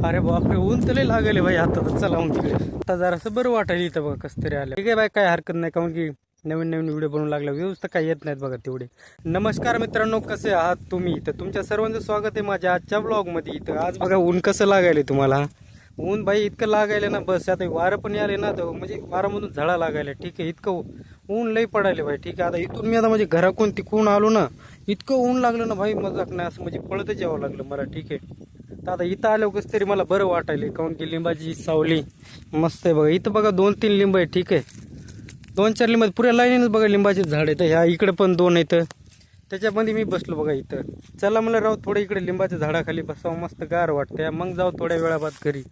अरे बापरे, ऊन तर लय लागले भाई. आता तर चला मग तिकडे. आता जरासं बरं वाटायला इथं बघा कसं तरी आलं. ठीक आहे बाई, काय हरकत नाही. काऊन की नवीन नवीन व्हिडिओ बनवू लागला, व्ह्यूज तर काही येत नाहीत बघा तेवढे. नमस्कार मित्रांनो, कसे आहात तुम्ही? तर तुमच्या सर्वांचं स्वागत आहे माझ्या आजच्या ब्लॉग मध्ये. इथं आज बघा ऊन कसं लागायले तुम्हाला. ऊन बाई इतकं लागायले ना, बस आता वारं पण आले ना, तर म्हणजे वारामधून झळा लागायला. ठीक आहे, इतकं ऊन लई पडायले भाई. ठीक आहे, आता इथून मी आता म्हणजे घराकडून तिकडून आलो ना, इतकं ऊन लागलं ना भाई, मजाक नाही. असं म्हणजे पळतच यावं लागलं मला. ठीक आहे, तर आता इथं आल्यावर कसं तरी मला बरं वाटायले. काऊन की लिंबाची सावली मस्त आहे बघा. इथं बघा 2-3 लिंब आहे. ठीक आहे, 2-4 लिंब पुऱ्या लाईनीच बघा लिंबाचे झाड आहेत. ह्या इकडे पण 2 आहेत. त्याच्यामध्ये मी बसलो बघा इथं. चला मला राव थोडं इकडे लिंबाच्या झाडाखाली बसावं, मस्त गार वाटतंय. मग जाऊ थोड्या वेळाबाद घरी.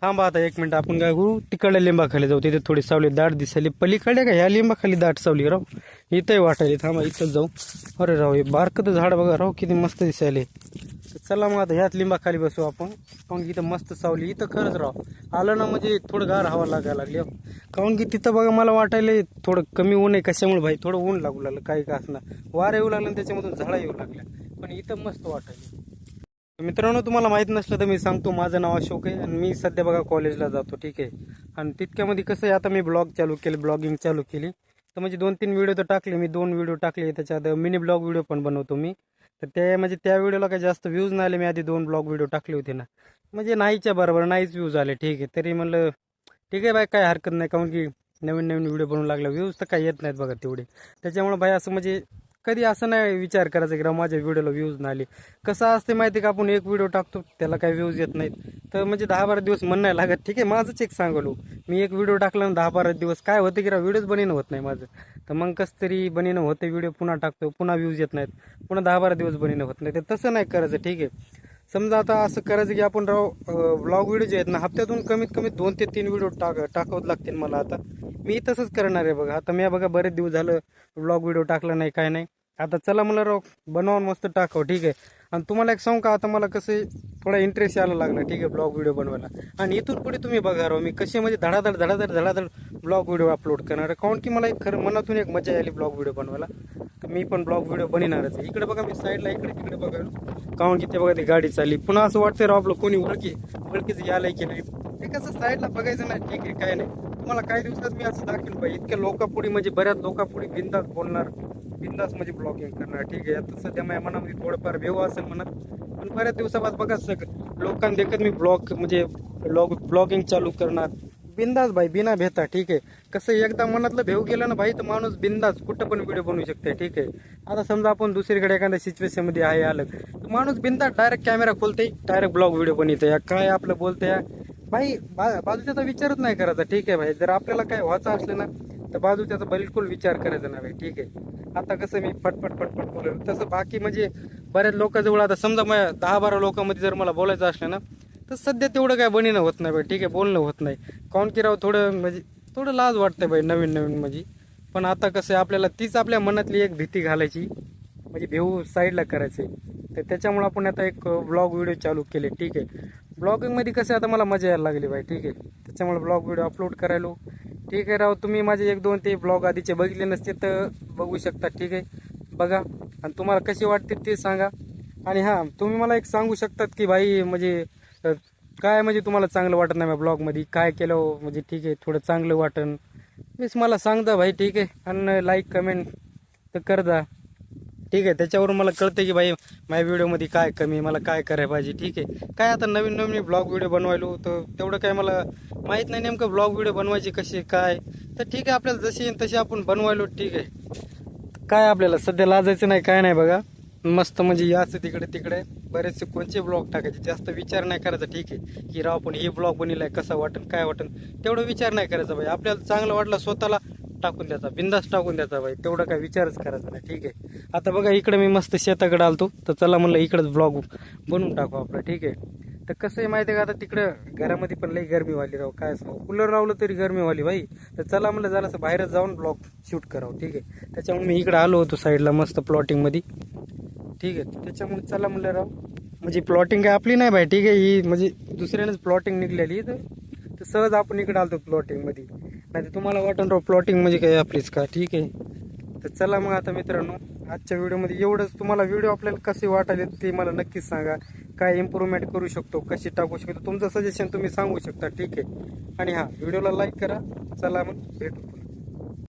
थांबा आता 1 मिनिट, आपण काय करू, तिकडल्या लिंबाखाली जाऊ. तिथे थोडी सावली दाट दिसायली. पलीकडे का ह्या लिंबाखाली दाट सावली राव, इथंही वाटायली. थांबा इथंच जाऊ. अरे राव, हे बारकं झाड बघा राव, किती मस्त दिसायले. चला मग आता ह्याच लिंबाखाली बसू आपण. काऊन की इथं मस्त सावली. इथं खरंच राव आलं ना, म्हणजे थोडं गार हवा लागायला लागली. काऊन की तिथं बघा मला वाटायले थोडं कमी ऊन आहे. कशामुळे भाई, थोडं ऊन लागू लागलं काही का असणार. वारं येऊ लागलं त्याच्यामधून झाडा येऊ लागल्या. पण इथं मस्त वाटायले. मित्रांनो, तुम्हाला माहित नसलं तर मी सांगतो, माझं नाव अशोक आहे आणि मी सध्या बघा कॉलेजला जातो. ठीक आहे, आणि तितक्यामध्ये कसं आहे, आता मी ब्लॉग चालू केले, ब्लॉगिंग चालू केली. तर म्हणजे 2-3 व्हिडिओ तर टाकले मी. 2 व्हिडिओ टाकले, त्याच्यात मिनी ब्लॉग व्हिडिओ पण बनवतो मी. तर ते म्हणजे त्या व्हिडिओला काही जास्त व्ह्यूज नाही आले. मी आधी 2 ब्लॉग व्हिडिओ टाकले होते ना, म्हणजे नाहीच्या बरोबर नाहीच व्ह्यूज आले. ठीक आहे, तरी म्हणलं ठीक आहे बाय, काय हरकत नाही. काऊन की नवीन नवीन व्हिडिओ बनवू लागला, व्ह्यूज तर काही येत नाहीत बघा तेवढे. त्याच्यामुळे भाई असं म्हणजे कधी असं नाही विचार करायचा की राव माझ्या व्हिडिओला व्ह्यूज नाही आले. कसं असते माहिती का, आपण एक व्हिडिओ टाकतो त्याला काही व्ह्यूज येत नाहीत, तर म्हणजे 10-12 दिवस मन नाही लागत. ठीक आहे, माझंच एक सांगलो मी, एक व्हिडिओ टाकला ना 10-12 दिवस काय होतं की राव, व्हिडिओज बनवणं होत नाही माझं. तर मग कसं तरी बनवणं होतं, व्हिडिओ पुन्हा टाकतो, पुन्हा व्ह्यूज येत नाहीत, पुन्हा 10-12 दिवस बनवणं होत नाही. तर तसं नाही करायचं. ठीक आहे, समजा आता असं करायचं की आपण राव व्लॉग व्हिडिओ जे आहेत ना, हप्त्यातून कमीत कमी 2 ते 3 व्हिडिओ टाकावं लागतील मला. आता मी तसंच करणार आहे बघा. आता मी बघा बरेच दिवस झालं व्लॉग व्हिडिओ टाकला नाही, काय नाही. आता चला मला राव बनवून मस्त टाकावं. ठीक आहे, आणि तुम्हाला एक सांगू का, आता मला कसं थोडा इंटरेस्ट यायला लागला. ठीक आहे, ब्लॉग व्हिडिओ बनवायला. आणि इथून पुढे तुम्ही बघा राव, मी कसे म्हणजे धडाधड धडाधड धडाधड ब्लॉग व्हिडिओ अपलोड करणार. काऊन की मला एक खरं मनातून एक मजा आली ब्लॉग व्हिडिओ बनवायला. तर मी पण ब्लॉग व्हिडिओ बनवणारच आहे. इकडे बघा मी साईडला इकडे तिकडे बघा, काऊन की ते बघा ती गाडी चालली. पुन्हा असं वाटतं राव आपलं कोणी ओळखीच यायला की नाही. ते कसं साईडला बघायचं नाही. ठीक आहे, काय नाही. तुम्हाला काही दिवसात मी असं दाखवेल पाहिजे, इतक्या लोकांपुढे म्हणजे बऱ्याच लोकांपुढे बिंदास बोलणार, बिंदास म्हणजे ब्लॉगिंग करणार. ठीक आहे, आता सध्या माझ्या मनामध्ये थोडंफार भेव असेल म्हणत, पण बऱ्याच दिवसाबाद बघा लोकांना देखत मी ब्लॉग म्हणजे ब्लॉगिंग चालू करणार बिंदास भाई, बिना भेता. ठीक आहे, कसं एकदा मनातलं भेव गेलं ना भाई, तर माणूस बिंदास कुठं पण व्हिडिओ बनवू शकते. ठीक आहे, आता समजा आपण दुसरीकडे एखाद्या सिच्युएशन मध्ये आहे आलं, तर माणूस बिंदास डायरेक्ट कॅमेरा खोलते, डायरेक्ट ब्लॉग व्हिडिओ बनवते. काय आपलं बोलते भाई, बाजूच्याचा विचारच नाही करायचा. ठीक आहे भाई, जर आपल्याला काय व्हायचं असलं ना, तर बाजूच्याचा बिलकुल विचार करायचा नाही भाई. ठीक आहे, आता कसं मी फटफट फटफट बोललो तसं बाकी म्हणजे बऱ्याच लोकांजवळ, आता समजा माझ्या 10-12 लोकांमध्ये जर मला बोलायचं असलं ना, तर सध्या तेवढं काय बनणं होत नाही भाई. ठीक आहे, बोलणं होत नाही. काऊन की राव थोडं म्हणजे थोडं लाज वाटतंय भाई नवीन नवीन म्हणजे. पण आता कसं आहे, आपल्याला तीच आपल्या मनातली एक भीती घालायची, म्हणजे भेऊ साईडला करायचे. तर त्याच्यामुळे आपण आता एक ब्लॉग व्हिडिओ चालू केले. ठीक आहे, ब्लॉगिंगमध्ये कसं आता मला मजा यायला लागली भाई. ठीक आहे, त्याच्यामुळे ब्लॉग व्हिडिओ अपलोड करायलो. ठीक आहे राव, तुम्ही माझे 1-2 ते ब्लॉग आधीचे बघितले नसते तर बघू शकता. ठीक आहे, बघा आणि तुम्हाला कसे वाटते ते सांगा. आणि हां, तुम्ही मला एक सांगू शकतात की भाई म्हणजे काय म्हणजे तुम्हाला चांगलं वाटत नाही ब्लॉगमध्ये काय केलं म्हणजे. ठीक आहे, थोडं चांगलं वाटन मीच मला सांगता भाई. ठीक आहे, आणि लाईक कमेंट तर कर जा. ठीक आहे, त्याच्यावरून मला कळतं की भाई माझ्या व्हिडिओमध्ये काय कमी, मला काय करायला पाहिजे. ठीक आहे, काय आता नवीन नवीन ब्लॉग व्हिडिओ बनवायलो, तर तेवढं काय मला माहीत नाही नेमकं ब्लॉग व्हिडिओ बनवायचे कसे काय. तर ठीक आहे, आपल्याला जशी तशी आपण बनवायलो. ठीक आहे, काय आपल्याला सध्या लाजायचं नाही, काय नाही बघा. मस्त म्हणजे याचं तिकडे तिकडे बरेचसे कोणचे ब्लॉग टाकायचे, जास्त विचार नाही करायचा. ठीक आहे, की राव पण हे ब्लॉग बनवलाय कसा वाटन काय वाटन, तेवढं विचार नाही करायचा भाई. आपल्याला चांगलं वाटलं स्वतःला टाकून द्यायचा, बिंदास टाकून द्यायचा भाई, तेवढं काय विचारच करायचा नाही. ठीक आहे, आता बघा इकडे मी मस्त शेताकडे आलतो, तर चला म्हणलं इकडेच ब्लॉग बनवून टाकू आपलं. ठीक आहे, तर कसं आहे माहिती आहे का, आता तिकडं घरामध्ये पण लई गरमी वाली राव, काय सांगू, कूलर लावलं तरी गरमी वाली भाई. तर चला म्हणलं जरासं बाहेरच जाऊन ब्लॉग शूट करावं. ठीक आहे, त्याच्यामुळे मी इकडे आलो होतो साईडला मस्त प्लॉटिंग मध्ये. ठीक आहे, त्याच्यामुळे चला म्हणलं राव, म्हणजे प्लॉटिंग काय आपली नाही भाई. ठीक आहे, ही म्हणजे दुसऱ्यानेच प्लॉटिंग निघलेली, तर सहज आपण इकडे आलतो प्लॉटिंग मध्ये. नाही तर तुम्हाला वाटण राव प्लॉटिंग म्हणजे काय आपलीच का. ठीक आहे, तर चला मग आता मित्रांनो आजच्या व्हिडिओमध्ये एवढंच. तुम्हाला व्हिडिओ आपल्याला कसे वाटाले ते मला नक्कीच सांगा. काय इम्प्रूव्हमेंट करू शकतो, कशी टाकू शकतो, तुमचं सजेशन तुम्ही सांगू शकता. ठीक आहे. आणि हा व्हिडिओला लाईक करा. चला मग भेटू.